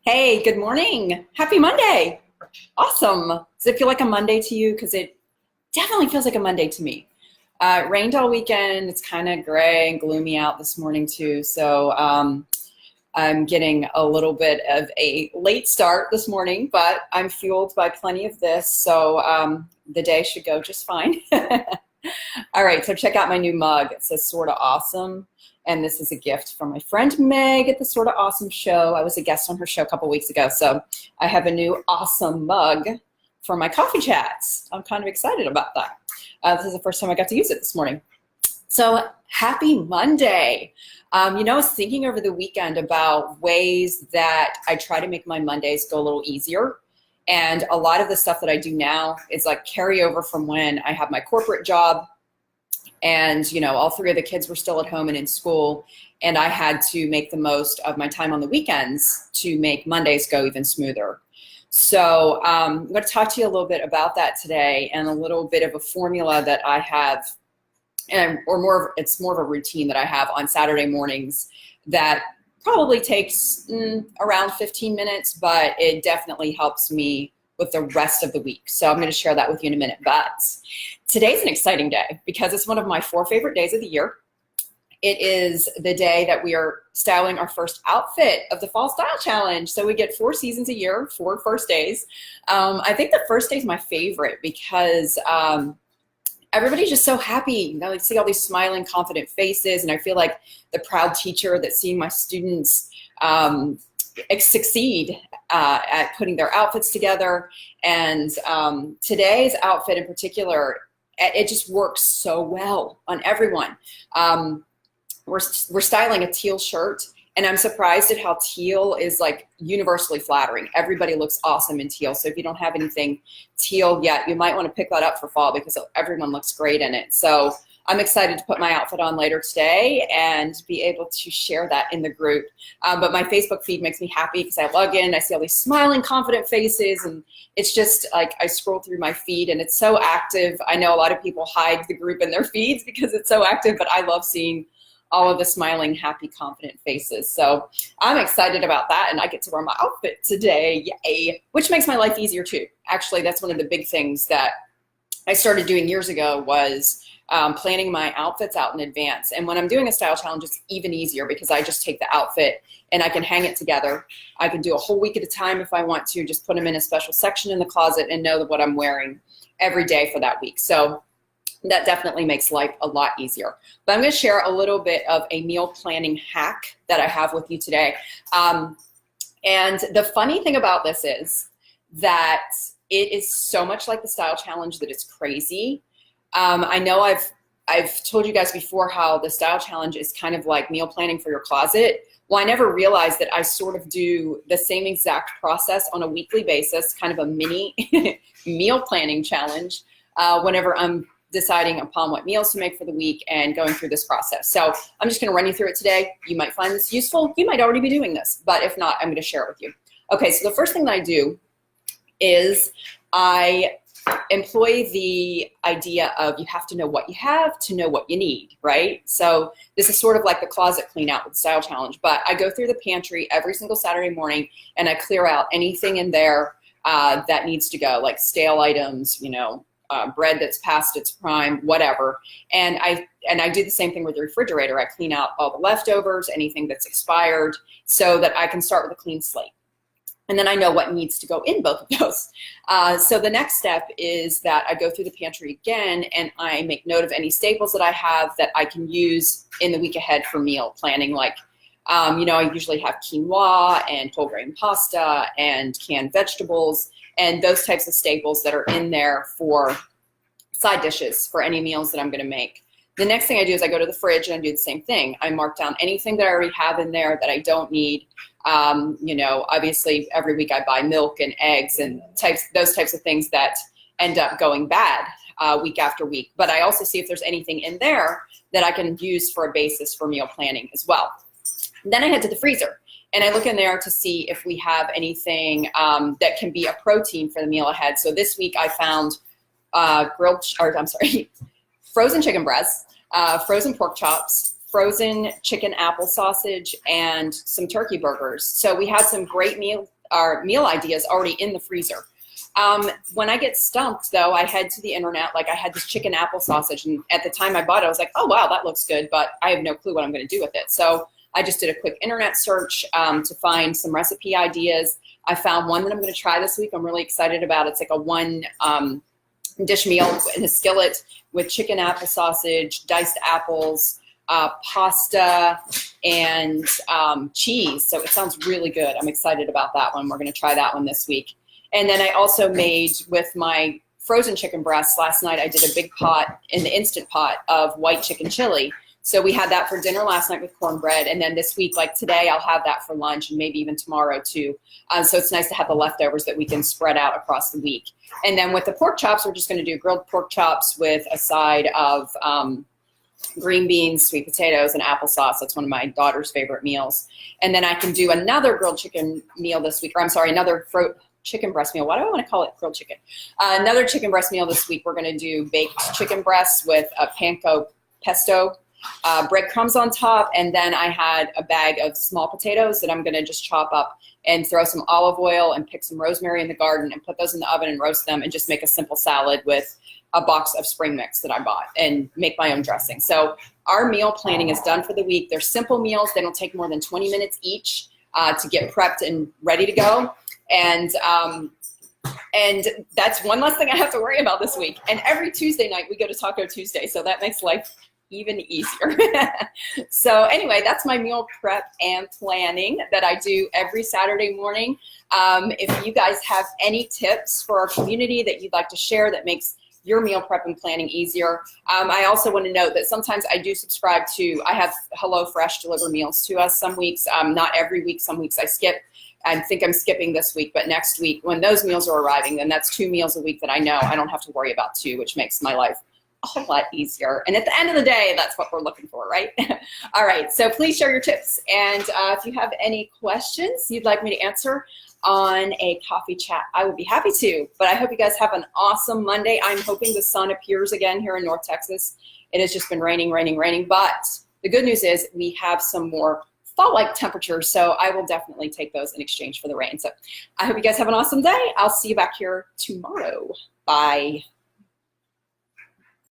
Hey, good morning. Happy Monday. Awesome. Does it feel like a Monday to you? Because it definitely feels like a Monday to me. It rained all weekend. It's kind of gray and gloomy out this morning too. So I'm getting a little bit of a late start this morning, but I'm fueled by plenty of this. So the day should go just fine. All right, so check out my new mug. It says Sorta Awesome. And this is a gift from my friend Meg at the Sorta Awesome show. I was a guest on her show a couple weeks ago. So I have a new awesome mug for my coffee chats. I'm kind of excited about that. This is the first time I got to use it this morning. So happy Monday. I was thinking over the weekend about ways that I try to make my Mondays go a little easier. And a lot of the stuff that I do now is like carryover from when I have my corporate job. And, all three of the kids were still at home and in school. And I had to make the most of my time on the weekends to make Mondays go even smoother. So I'm going to talk to you a little bit about that today and a little bit of a formula that I have, it's more of a routine that I have on Saturday mornings that probably takes around 15 minutes, but it definitely helps me with the rest of the week. So I'm going to share that with you in a minute. But today's an exciting day because it's one of my 4 favorite days of the year. It is the day that we are styling our first outfit of the Fall Style Challenge. So we get 4 seasons a year, 4 first days. I think the first day is my favorite because everybody's just so happy. I see all these smiling, confident faces, and I feel like the proud teacher that's seeing my students succeed at putting their outfits together. And today's outfit in particular, it just works so well on everyone. We're styling a teal shirt, and I'm surprised at how teal is like universally flattering. Everybody looks awesome in teal. So if you don't have anything teal yet, you might want to pick that up for fall because everyone looks great in it. So I'm excited to put my outfit on later today and be able to share that in the group. But my Facebook feed makes me happy because I log in, I see all these smiling, confident faces, and it's just like I scroll through my feed and it's so active. I know a lot of people hide the group in their feeds because it's so active, but I love seeing all of the smiling, happy, confident faces. So I'm excited about that, and I get to wear my outfit today, yay, which makes my life easier too. Actually, that's one of the big things that I started doing years ago was planning my outfits out in advance. And when I'm doing a style challenge, it's even easier because I just take the outfit and I can hang it together. I can do a whole week at a time if I want to, just put them in a special section in the closet and know what I'm wearing every day for that week. So that definitely makes life a lot easier. But I'm going to share a little bit of a meal planning hack that I have with you today. And the funny thing about this is that it is so much like the style challenge that it's crazy. I know I've told you guys before how the style challenge is kind of like meal planning for your closet. Well, I never realized that I sort of do the same exact process on a weekly basis, kind of a mini meal planning challenge whenever I'm deciding upon what meals to make for the week and going through this process. So I'm just going to run you through it today. You might find this useful. You might already be doing this, but if not, I'm going to share it with you. Okay, so the first thing that I do is I employ the idea of you have to know what you have to know what you need, right? So this is sort of like the closet clean out with the style challenge, but I go through the pantry every single Saturday morning and I clear out anything in there that needs to go, like stale items, bread that's past its prime, whatever. And I do the same thing with the refrigerator. I clean out all the leftovers, anything that's expired, so that I can start with a clean slate. And then I know what needs to go in both of those. So the next step is that I go through the pantry again and I make note of any staples that I have that I can use in the week ahead for meal planning. Like, I usually have quinoa and whole grain pasta and canned vegetables and those types of staples that are in there for side dishes for any meals that I'm going to make. The next thing I do is I go to the fridge and I do the same thing. I mark down anything that I already have in there that I don't need. Obviously every week I buy milk and eggs and those types of things that end up going bad week after week. But I also see if there's anything in there that I can use for a basis for meal planning as well. Then I head to the freezer and I look in there to see if we have anything that can be a protein for the meal ahead. So this week I found frozen chicken breasts, frozen pork chops, frozen chicken apple sausage, and some turkey burgers. So we had some great meal ideas already in the freezer. When I get stumped, though, I head to the internet. Like, I had this chicken apple sausage, and at the time I bought it, I was like, oh, wow, that looks good, but I have no clue what I'm going to do with it. So I just did a quick internet search to find some recipe ideas. I found one that I'm going to try this week. I'm really excited about. It's like a one dish meal in a skillet with chicken apple sausage, diced apples, pasta, and cheese. So it sounds really good. I'm excited about that one. We're going to try that one this week. And then I also made, with my frozen chicken breasts last night, I did a big pot in the Instant Pot of white chicken chili. So we had that for dinner last night with cornbread. And then this week, like today, I'll have that for lunch and maybe even tomorrow too. So it's nice to have the leftovers that we can spread out across the week. And then with the pork chops, we're just going to do grilled pork chops with a side of green beans, sweet potatoes, and applesauce. That's one of my daughter's favorite meals. And then I can do another grilled chicken meal this week, or I'm sorry, another chicken breast meal. Why do I want to call it grilled chicken? Another chicken breast meal this week. We're going to do baked chicken breasts with a panko pesto, breadcrumbs on top, and then I had a bag of small potatoes that I'm going to just chop up and throw some olive oil and pick some rosemary in the garden and put those in the oven and roast them and just make a simple salad with a box of spring mix that I bought and make my own dressing. So our meal planning is done for the week. They're simple meals. They don't take more than 20 minutes each to get prepped and ready to go. And that's one less thing I have to worry about this week. And every Tuesday night we go to Taco Tuesday, so that makes life even easier. So anyway, that's my meal prep and planning that I do every Saturday morning. If you guys have any tips for our community that you'd like to share that makes your meal prep and planning easier. I also want to note that sometimes I do subscribe to, I have HelloFresh deliver meals to us some weeks, not every week, some weeks I skip. I think I'm skipping this week, but next week when those meals are arriving, then that's 2 meals a week that I know I don't have to worry about 2, which makes my life a whole lot easier. And at the end of the day, that's what we're looking for, right? All right, so please share your tips. And if you have any questions you'd like me to answer on a coffee chat, I would be happy to. But I hope you guys have an awesome Monday. I'm hoping the sun appears again here in North Texas. It has just been raining, raining, raining. But the good news is we have some more fall-like temperatures, so I will definitely take those in exchange for the rain. So I hope you guys have an awesome day. I'll see you back here tomorrow. Bye.